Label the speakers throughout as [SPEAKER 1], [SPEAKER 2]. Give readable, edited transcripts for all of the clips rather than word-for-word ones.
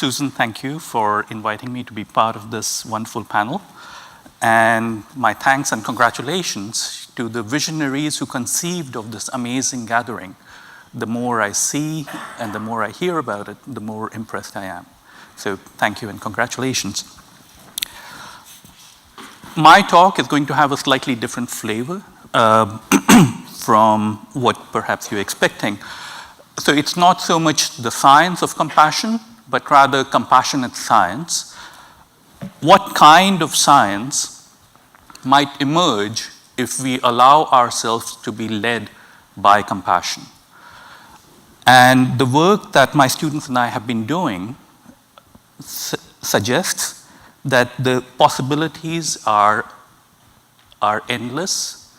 [SPEAKER 1] Susan, thank you for inviting me to be part of this wonderful panel. And my thanks and congratulations to the visionaries who conceived of this amazing gathering. The more I see and the more I hear about it, the more impressed I am. So thank you and congratulations. My talk is going to have a slightly different flavor from what perhaps you're expecting. So it's not so much the science of compassion, but rather compassionate science. What kind of science might emerge if we allow ourselves to be led by compassion? And the work that my students and I have been doing suggests that the possibilities are endless.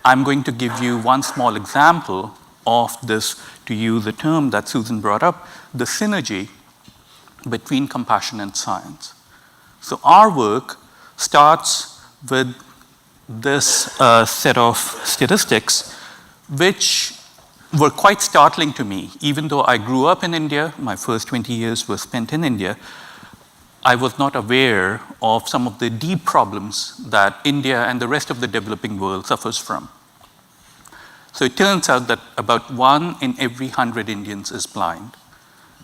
[SPEAKER 1] I'm going to give you one small example of this, to use a term that Susan brought up, the synergy between compassion and science. So our work starts with this set of statistics, which were quite startling to me. Even though I grew up in India, my first 20 years were spent in India, I was not aware of some of the deep problems that India and the rest of the developing world suffers from. So it turns out that about 1 in every 100 Indians is blind.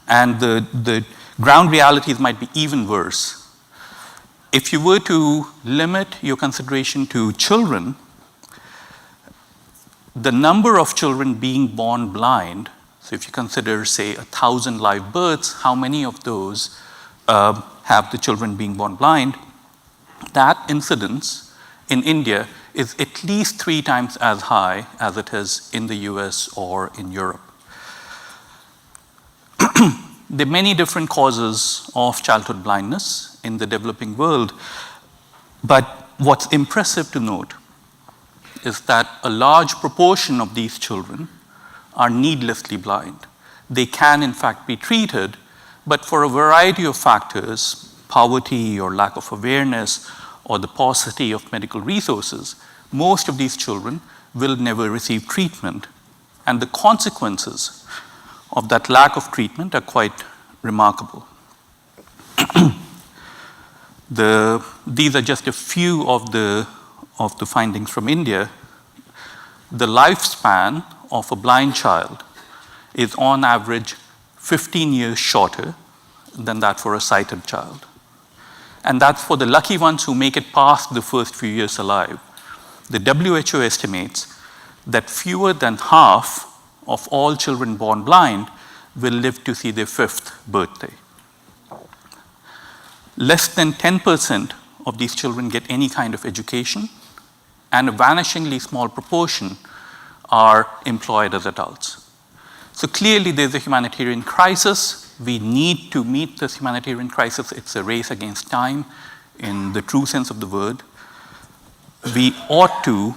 [SPEAKER 1] And the ground realities might be even worse. If you were to limit your consideration to children, the number of children being born blind, so if you consider, say, 1,000 live births, how many of those have the children being born blind? That incidence in India is at least 3 times as high as it is in the US or in Europe. There are many different causes of childhood blindness in the developing world, but what's impressive to note is that a large proportion of these children are needlessly blind. They can, in fact, be treated, but for a variety of factors, poverty or lack of awareness or the paucity of medical resources, most of these children will never receive treatment. And the consequences of that lack of treatment are quite remarkable. These are just a few of the findings from India. The lifespan of a blind child is on average 15 years shorter than that for a sighted child. And that's for the lucky ones who make it past the first few years alive. The WHO estimates that fewer than half of all children born blind will live to see their 5th birthday. Less than 10% of these children get any kind of education, and a vanishingly small proportion are employed as adults. So clearly there's a humanitarian crisis. We need to meet this humanitarian crisis. It's a race against time in the true sense of the word. We ought to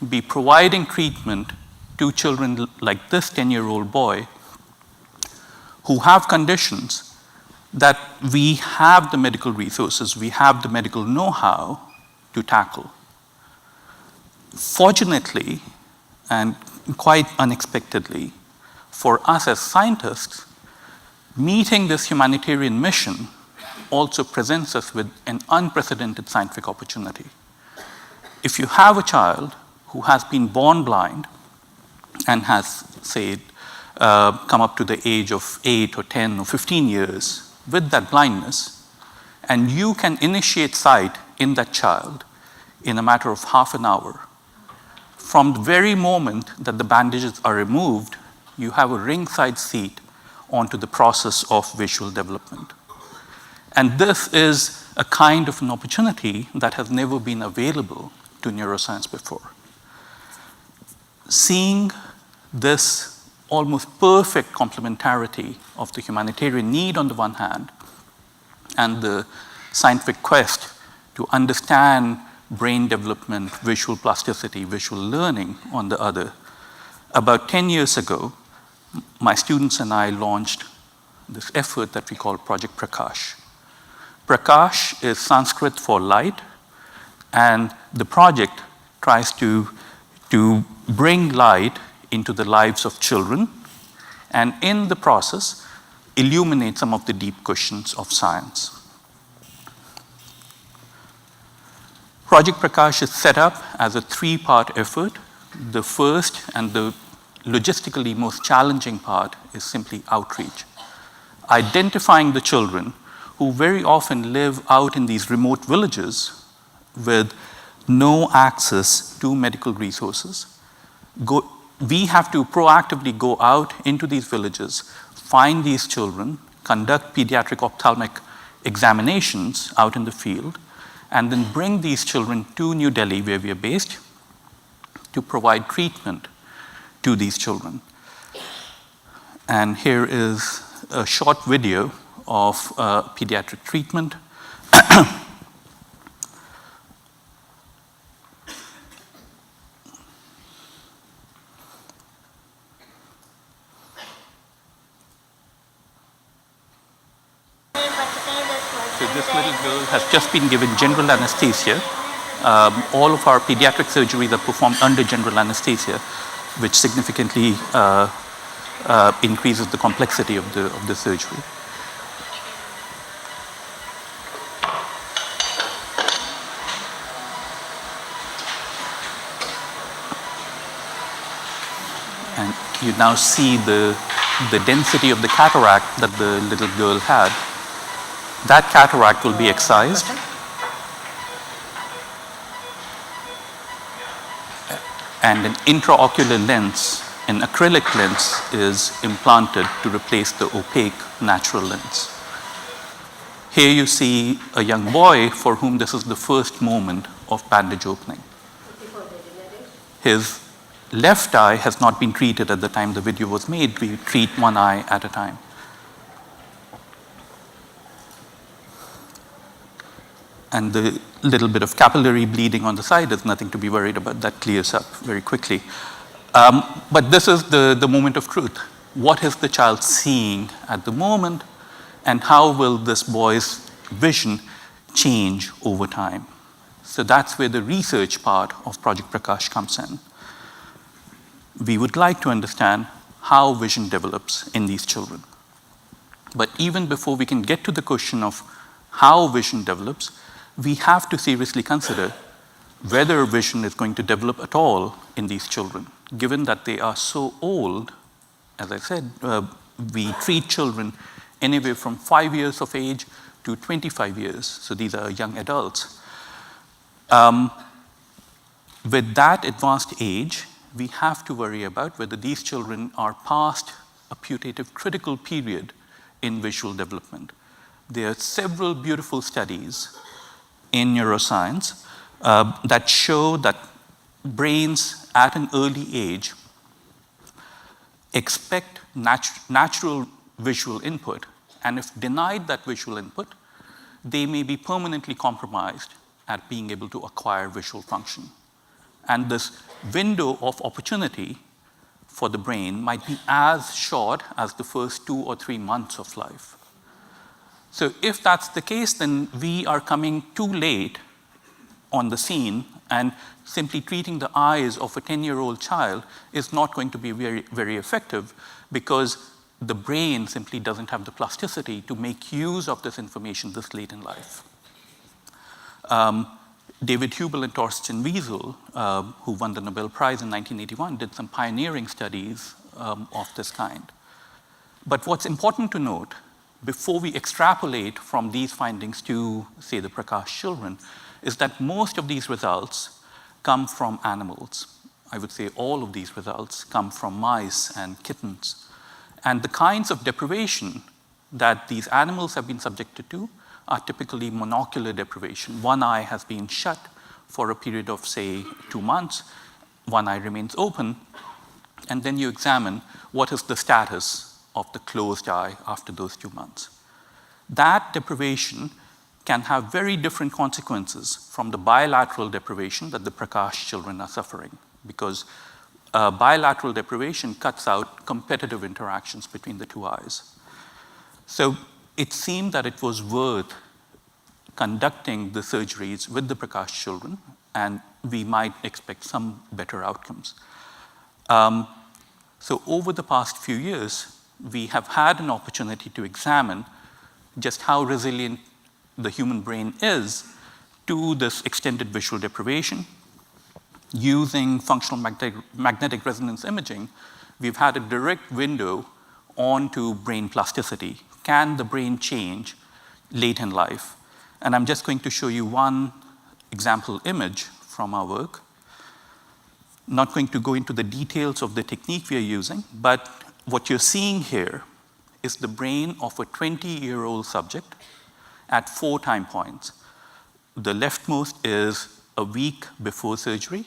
[SPEAKER 1] be providing treatment to children like this 10-year-old boy who have conditions that we have the medical resources, we have the medical know-how to tackle. Fortunately, and quite unexpectedly, for us as scientists, meeting this humanitarian mission also presents us with an unprecedented scientific opportunity. If you have a child who has been born blind and has, say, come up to the age of 8 or 10 or 15 years with that blindness, and you can initiate sight in that child in a matter of half an hour, from the very moment that the bandages are removed, you have a ringside seat onto the process of visual development. And this is a kind of an opportunity that has never been available to neuroscience before. Seeing this almost perfect complementarity of the humanitarian need on the one hand and the scientific quest to understand brain development, visual plasticity, visual learning on the other, about 10 years ago, my students and I launched this effort that we call Project Prakash. Prakash is Sanskrit for light, and the project tries to bring light into the lives of children, and in the process, illuminate some of the deep questions of science. Project Prakash is set up as a three-part effort. The first and the logistically most challenging part is simply outreach. Identifying the children who very often live out in these remote villages with no access to medical resources. We have to proactively go out into these villages, find these children, conduct pediatric ophthalmic examinations out in the field, and then bring these children to New Delhi, where we are based, to provide treatment to these children. And here is a short video of pediatric treatment. So this little girl has just been given general anesthesia. All of our pediatric surgeries are performed under general anesthesia, which significantly increases the complexity of the surgery. And you now see the density of the cataract that the little girl had. That cataract will be excised. And an intraocular lens, an acrylic lens, is implanted to replace the opaque natural lens. Here you see a young boy for whom this is the first moment of bandage opening. His left eye has not been treated at the time the video was made. We treat one eye at a time. And the little bit of capillary bleeding on the side is nothing to be worried about. That clears up very quickly. But this is the moment of truth. What is the child seeing at the moment, and how will this boy's vision change over time? So that's where the research part of Project Prakash comes in. We would like to understand how vision develops in these children. But even before we can get to the question of how vision develops, we have to seriously consider whether vision is going to develop at all in these children, given that they are so old. As I said, we treat children anywhere from 5 years of age to 25 years. So these are young adults. With that advanced age, we have to worry about whether these children are past a putative critical period in visual development. There are several beautiful studies in neuroscience that show that brains at an early age expect natural visual input, and if denied that visual input, they may be permanently compromised at being able to acquire visual function. And this window of opportunity for the brain might be as short as the first 2 or 3 months of life. So if that's the case, then we are coming too late on the scene, and simply treating the eyes of a 10-year-old child is not going to be very, very effective, because the brain simply doesn't have the plasticity to make use of this information this late in life. David Hubel and Thorsten Wiesel, who won the Nobel Prize in 1981, did some pioneering studies of this kind. But what's important to note, before we extrapolate from these findings to, say, the Prakash children, is that most of these results come from animals. I would say all of these results come from mice and kittens. And the kinds of deprivation that these animals have been subjected to are typically monocular deprivation. One eye has been shut for a period of, say, 2 months. One eye remains open. And then you examine what is the status of the closed eye after those 2 months. That deprivation can have very different consequences from the bilateral deprivation that the Prakash children are suffering, because bilateral deprivation cuts out competitive interactions between the 2 eyes. So it seemed that it was worth conducting the surgeries with the Prakash children, and we might expect some better outcomes. So over the past few years, we have had an opportunity to examine just how resilient the human brain is to this extended visual deprivation. Using functional magnetic resonance imaging, we've had a direct window onto brain plasticity. Can the brain change late in life? And I'm just going to show you one example image from our work. Not going to go into the details of the technique we are using, but what you're seeing here is the brain of a 20-year-old subject at 4 time points. The leftmost is a week before surgery,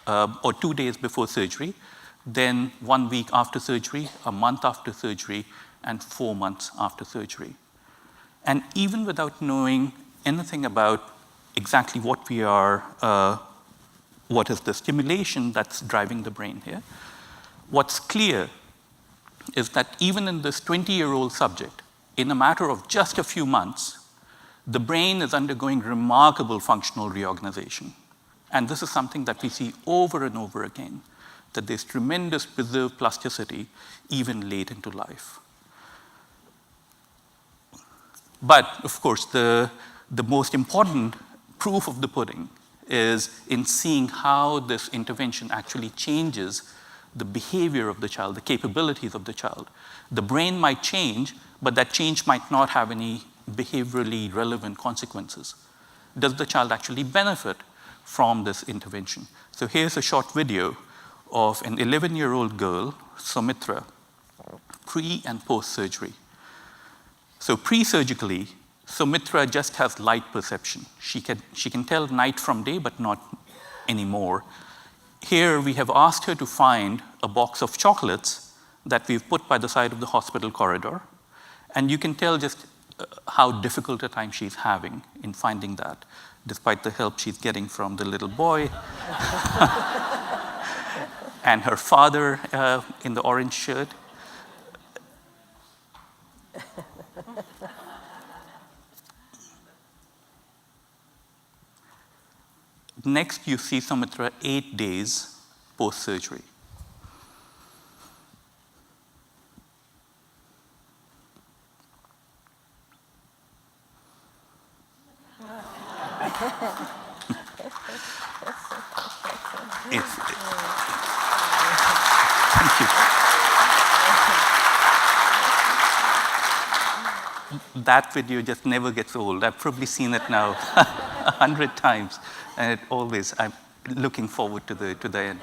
[SPEAKER 1] or 2 days before surgery, then 1 week after surgery, a month after surgery, and 4 months after surgery. And even without knowing anything about exactly what is the stimulation that's driving the brain here, what's clear is that even in this 20-year-old subject, in a matter of just a few months, the brain is undergoing remarkable functional reorganization. And this is something that we see over and over again, that there's tremendous preserved plasticity even late into life. But of course, the most important proof of the pudding is in seeing how this intervention actually changes the behavior of the child, the capabilities of the child. The brain might change, but that change might not have any behaviorally relevant consequences. Does the child actually benefit from this intervention? So here's a short video of an 11-year-old girl, Sumitra, pre and post-surgery. So pre-surgically, Sumitra just has light perception. She can tell night from day, but not anymore. Here we have asked her to find a box of chocolates that we've put by the side of the hospital corridor. And you can tell just how difficult a time she's having in finding that, despite the help she's getting from the little boy and her father in the orange shirt. Next, you see Sumitra 8 days post-surgery. Thank you. That video just never gets old. I've probably seen it now 100 times, and I'm looking forward to the end.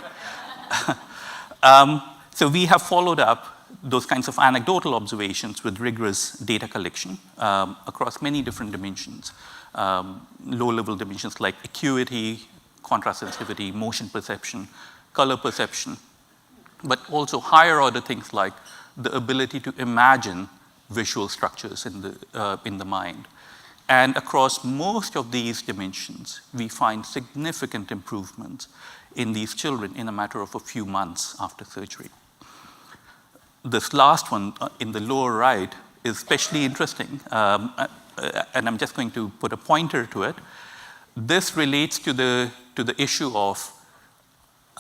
[SPEAKER 1] So we have followed up those kinds of anecdotal observations with rigorous data collection across many different dimensions. Low-level dimensions like acuity, contrast sensitivity, motion perception, color perception, but also higher-order things like the ability to imagine visual structures in the mind. And across most of these dimensions, we find significant improvements in these children in a matter of a few months after surgery. This last one in the lower right is especially interesting, and I'm just going to put a pointer to it. This relates to the issue of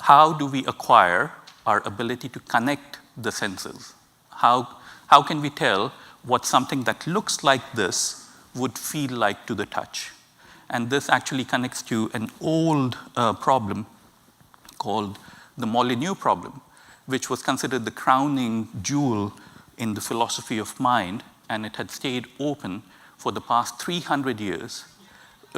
[SPEAKER 1] how do we acquire our ability to connect the senses? How can we tell what something that looks like this would feel like to the touch? And this actually connects to an old problem called the Molyneux problem, which was considered the crowning jewel in the philosophy of mind, and it had stayed open for the past 300 years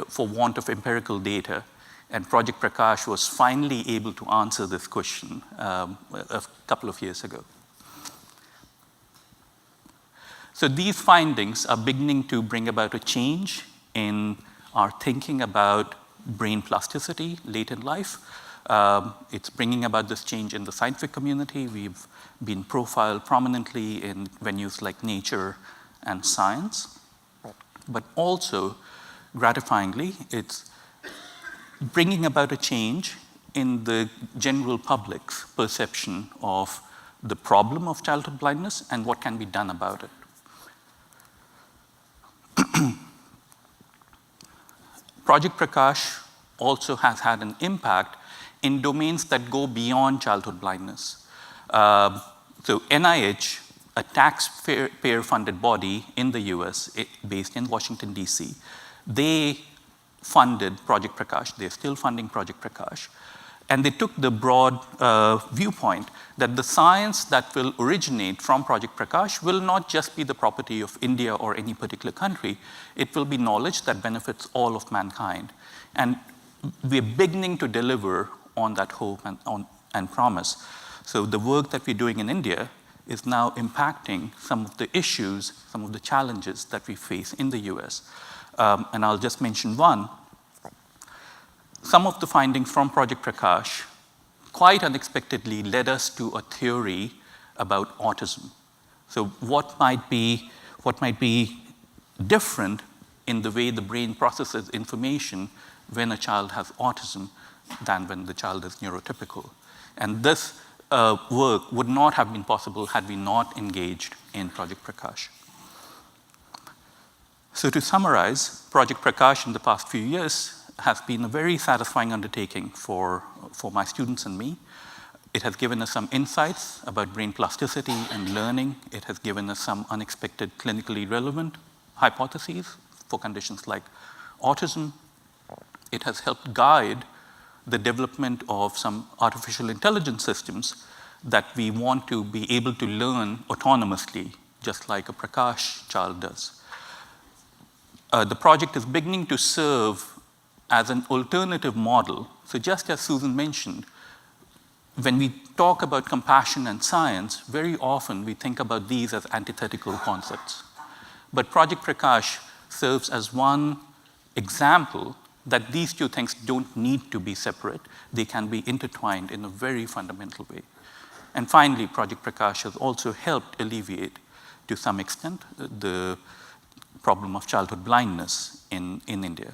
[SPEAKER 1] for want of empirical data. And Project Prakash was finally able to answer this question a couple of years ago. So these findings are beginning to bring about a change in our thinking about brain plasticity late in life. It's bringing about this change in the scientific community. We've been profiled prominently in venues like Nature and Science. But also, gratifyingly, it's bringing about a change in the general public's perception of the problem of childhood blindness and what can be done about it. Project Prakash also has had an impact in domains that go beyond childhood blindness. So NIH a taxpayer-funded body in the US, based in Washington, DC. They funded Project Prakash. They're still funding Project Prakash. And they took the broad viewpoint that the science that will originate from Project Prakash will not just be the property of India or any particular country. It will be knowledge that benefits all of mankind. And we're beginning to deliver on that hope and promise. So the work that we're doing in India is now impacting some of the issues, some of the challenges that we face in the US. And I'll just mention one. Some of the findings from Project Prakash quite unexpectedly led us to a theory about autism. So what might be different in the way the brain processes information when a child has autism than when the child is neurotypical. And this work would not have been possible had we not engaged in Project Prakash. So to summarize, Project Prakash in the past few years has been a very satisfying undertaking for my students and me. It has given us some insights about brain plasticity and learning. It has given us some unexpected clinically relevant hypotheses for conditions like autism. It has helped guide the development of some artificial intelligence systems that we want to be able to learn autonomously, just like a Prakash child does. The project is beginning to serve as an alternative model. So just as Susan mentioned, when we talk about compassion and science, very often we think about these as antithetical concepts. But Project Prakash serves as one example that these two things don't need to be separate. They can be intertwined in a very fundamental way. And finally, Project Prakash has also helped alleviate, to some extent, the problem of childhood blindness in India.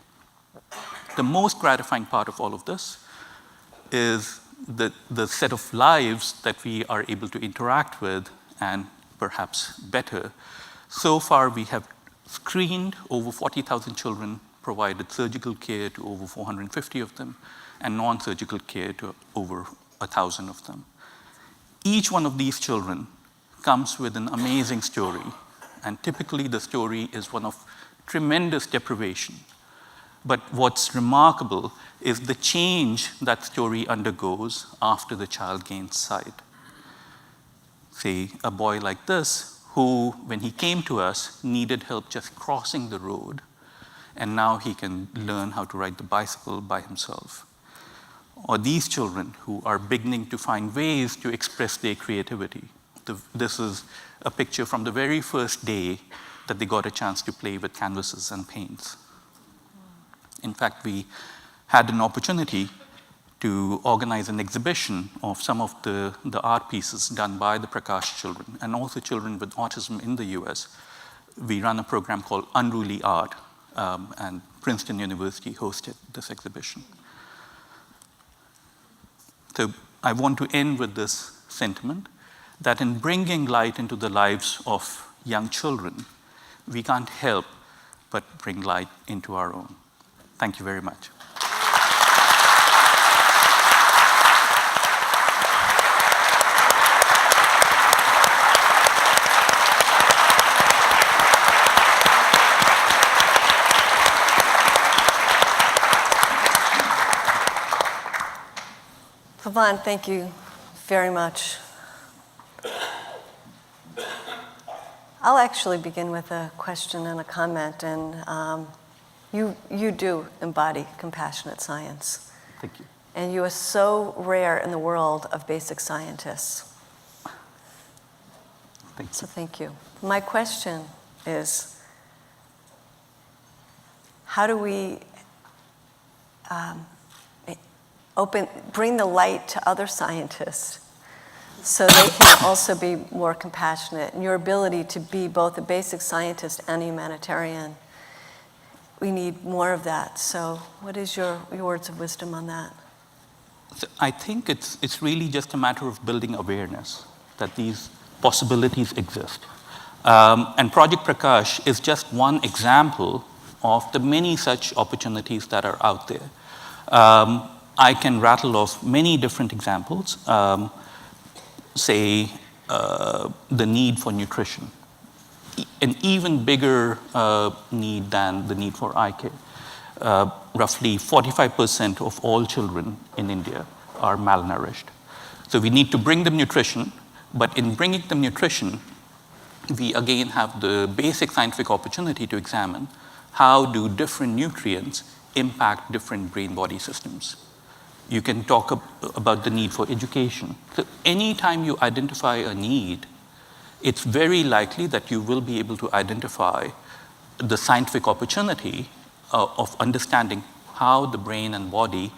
[SPEAKER 1] The most gratifying part of all of this is the set of lives that we are able to interact with, and perhaps better. So far, we have screened over 40,000 children, provided surgical care to over 450 of them, and non-surgical care to over 1,000 of them. Each one of these children comes with an amazing story, and typically the story is one of tremendous deprivation. But what's remarkable is the change that story undergoes after the child gains sight. Say, a boy like this, who, when he came to us, needed help just crossing the road, and now he can learn how to ride the bicycle by himself. Or these children who are beginning to find ways to express their creativity. This is a picture from the very first day that they got a chance to play with canvases and paints. In fact, we had an opportunity to organize an exhibition of some of the art pieces done by the Prakash children, and also children with autism in the US. We run a program called Unruly Art, and Princeton University hosted this exhibition. So I want to end with this sentiment that in bringing light into the lives of young children, we can't help but bring light into our own. Thank you very much.
[SPEAKER 2] Pawan, thank you very much. I'll actually begin with a question and a comment, and you do embody compassionate science.
[SPEAKER 1] Thank you.
[SPEAKER 2] And you are so rare in the world of basic scientists.
[SPEAKER 1] Thank you.
[SPEAKER 2] So thank you. My question is, how do we bring the light to other scientists so they can also be more compassionate? And your ability to be both a basic scientist and a humanitarian, we need more of that. So what is your words of wisdom on that?
[SPEAKER 1] So I think it's really just a matter of building awareness that these possibilities exist. And Project Prakash is just one example of the many such opportunities that are out there. I can rattle off many different examples. Say, the need for nutrition, an even bigger need than the need for eye care. Roughly 45% of all children in India are malnourished. So we need to bring them nutrition, but in bringing them nutrition, we again have the basic scientific opportunity to examine how do different nutrients impact different brain-body systems. You can talk about the need for education. So anytime you identify a need, it's very likely that you will be able to identify the scientific opportunity of understanding how the brain and body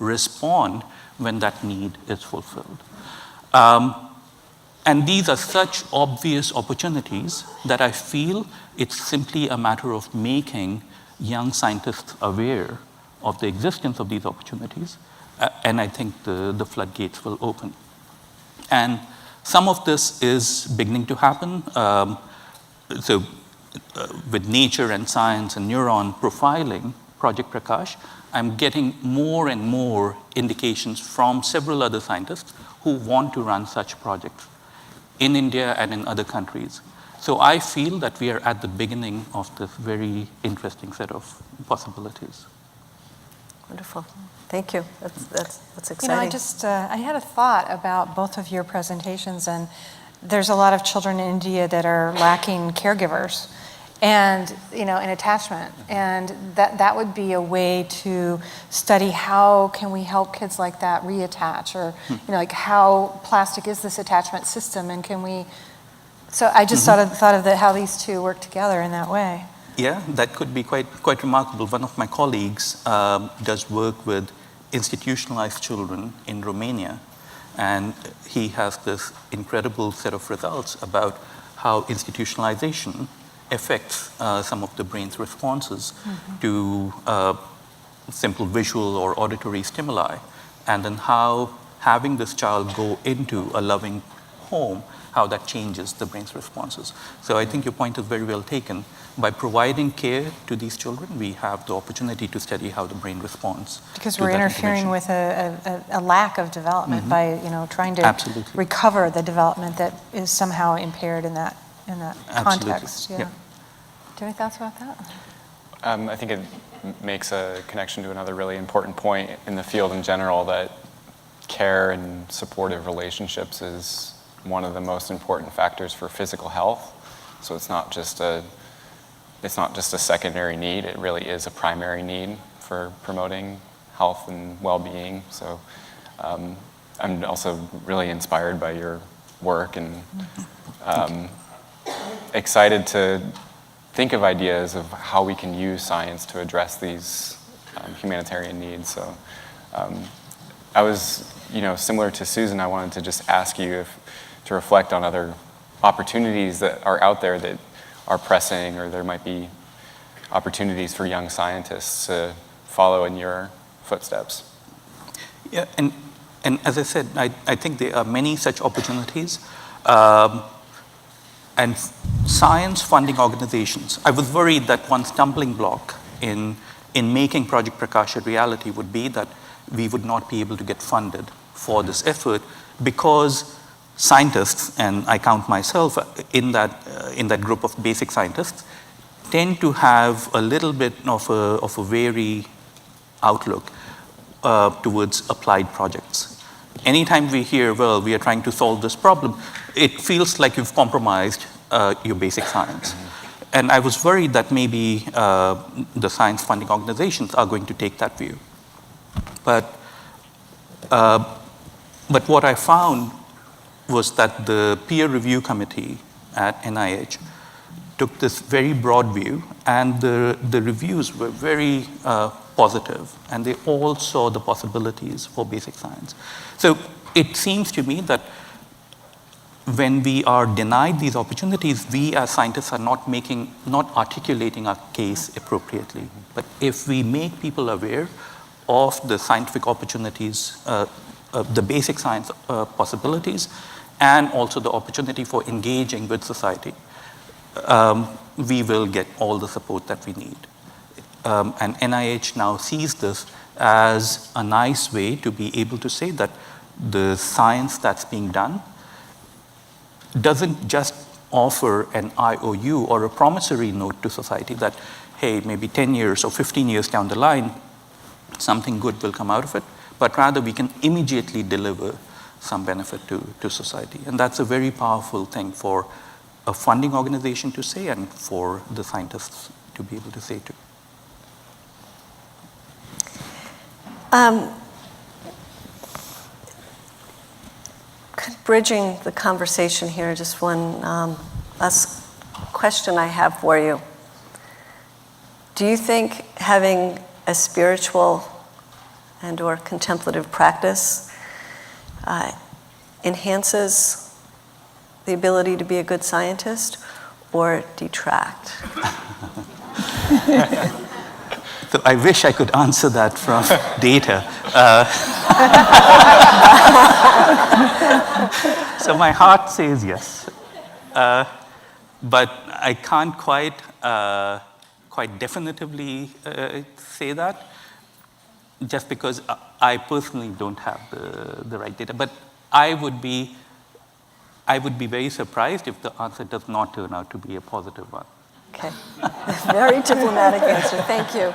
[SPEAKER 1] respond when that need is fulfilled. And these are such obvious opportunities that I feel it's simply a matter of making young scientists aware of the existence of these opportunities, and I think the floodgates will open. And some of this is beginning to happen. With nature and science and neuron profiling, Project Prakash, I'm getting more and more indications from several other scientists who want to run such projects in India and in other countries. So I feel that we are at the beginning of this very interesting set of possibilities.
[SPEAKER 2] Wonderful. Thank you. That's exciting.
[SPEAKER 3] You know, I had a thought about both of your presentations, and there's a lot of children in India that are lacking caregivers and, you know, and attachment. And that would be a way to study how can we help kids like that reattach, or, you know, like how plastic is this attachment system, and can we, so I just thought of how these two work together in that way.
[SPEAKER 1] Yeah, that could be quite remarkable. One of my colleagues does work with institutionalized children in Romania, and he has this incredible set of results about how institutionalization affects some of the brain's responses to simple visual or auditory stimuli, and then how having this child go into a loving home, how that changes the brain's responses. So I think your point is very well taken. By providing care to these children, we have the opportunity to study how the brain responds.
[SPEAKER 3] Because we're interfering with a lack of development by, you know, trying to recover the development that is somehow impaired in that context. Yeah.
[SPEAKER 1] Yeah.
[SPEAKER 3] Do you have any thoughts about that?
[SPEAKER 4] I think it makes a connection to another really important point in the field in general, that care and supportive relationships is one of the most important factors for physical health. So it's not just a secondary need, it really is a primary need for promoting health and well-being. So I'm also really inspired by your work, and excited to think of ideas of how we can use science to address these humanitarian needs. So I was, you know, similar to Susan, I wanted to just ask you to reflect on other opportunities that are out there that are pressing, or there might be opportunities for young scientists to follow in your footsteps.
[SPEAKER 1] Yeah, and as I said, I think there are many such opportunities. And science funding organizations, I was worried that one stumbling block in making Project Prakash a reality would be that we would not be able to get funded for this effort, because scientists, and I count myself in that group of basic scientists, tend to have a little bit of a wary outlook towards applied projects. Anytime we hear, well, we are trying to solve this problem, it feels like you've compromised your basic science. And I was worried that maybe the science funding organizations are going to take that view. But what I found was that the peer review committee at NIH took this very broad view, and the reviews were very positive, and they all saw the possibilities for basic science. So it seems to me that when we are denied these opportunities, we as scientists are not articulating our case appropriately. But if we make people aware of the scientific opportunities, the basic science possibilities, and also the opportunity for engaging with society, we will get all the support that we need. And NIH now sees this as a nice way to be able to say that the science that's being done doesn't just offer an IOU or a promissory note to society that, hey, maybe 10 years or 15 years down the line, something good will come out of it, but rather we can immediately deliver some benefit to society. And that's a very powerful thing for a funding organization to say and for the scientists to be able to say too.
[SPEAKER 2] Bridging the conversation here, just one last question I have for you. Do you think having a spiritual and or contemplative practice enhances the ability to be a good scientist or detract?
[SPEAKER 1] So I wish I could answer that from data. So my heart says yes, but I can't quite definitively say that, just because I personally don't have the right data. But I would be very surprised if the answer does not turn out to be a positive one.
[SPEAKER 2] Okay, very diplomatic answer. Thank you.